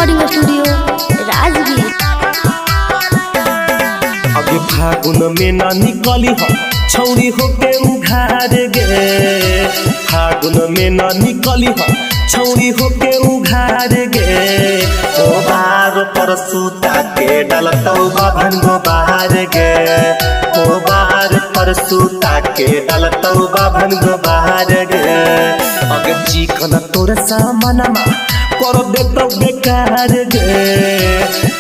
Recording studio Rajgir. अगे फागुन में न निकली हो छौरी होके उघार गे, फागुन में न निकली हो छौरी होके उघार गे। ओ बार पर सूता के डलतौ बाभन गो बाहर गे, ओ बार पर सूता के डलतौ बाभन गो बाहर गे। अगे चिकन तोर सामनमा कर देतौ बेकार गे,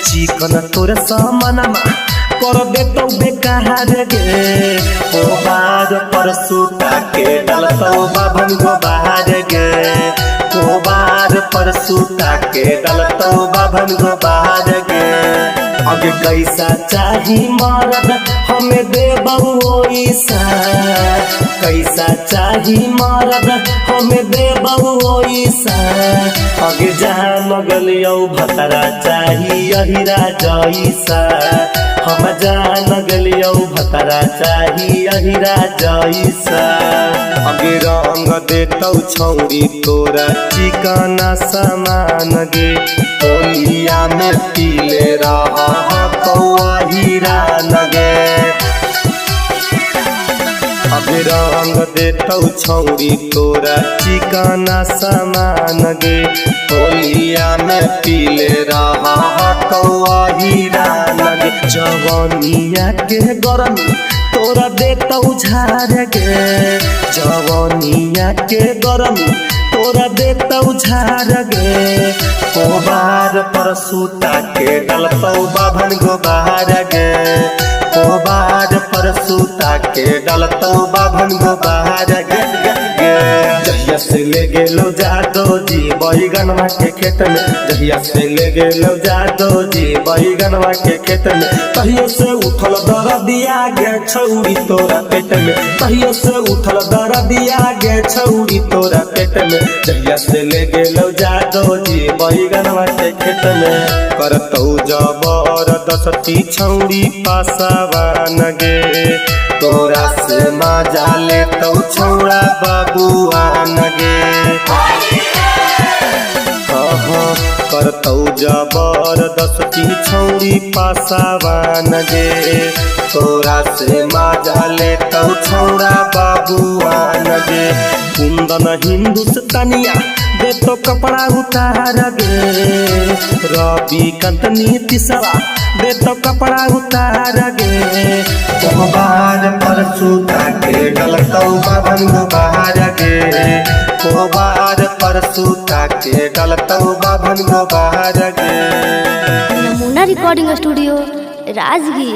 चिकन तोर सामनमा कर देतौ बेकार गे। ओ बार पर सूता के डलतौ बाभन गो बाहर गे, ओ बार पर सूता के डलतौ बाभन गो बाहर गे। अगे कैसा चाही मरद हमें देबौ ओइसा, कैसा चाही मरद हमें देबौ ओइसा। अगे जहाँ लगलियौ भतरा चाही अहिरा जैसा, हम जान गलियौ भतरा चाही अहिरा जैसा। अगे रंग देतौ छौरी तोरा चिकना समान गे, होलिया में पीले रहा अहिरा नगे। अगे रंग देतौ छौरी तोरा चिकना समान गे, होलिया में पीले रहा अहिरा नगे। जवानिया के गरमी तोरा देतौ झार गे, जवानिया के गरमी तोरा देतौ झार गे। ओ बार पर सूता के डलतौ बाभन गो बाहर गे, ओ बार पर सूता के डलतौ बाभन गो बाहर गे। जहिया से ले गेलो जादो जी बैगनवा के खेत में, जहिया से ले गेलो जादो जी बैगनवा के खेत में, तहियो से उठल दरदिया गे छौरी तोरा पेट में, तहियो से उठल दरदिया गे छौरी तोरा पेट में। जहिया से ले गेलो जादो जी बैगनवा के खेत में, करतौ जबरदस्ती छौरी पासावान गे, तोरा से मजा लेतौ छौड़ा बाबुआन गे। करतौ जबरदस्ती छौरी पासावान गे, तोरा से मजा लेतौ छौड़ा बाबुआन गे। कुंदन हिंदुस्तानिया देतो कपड़ा उतार गे, रवि कंत नीतीशवा देतो कपड़ा उतार गे। ओ बार पर सूता के डलतौ बाभन गो बाहर गे, ओ बार पर सूता के डलतौ बाभन गो बाहर गे। नमूना रिकॉर्डिंग स्टूडियो राजगीर।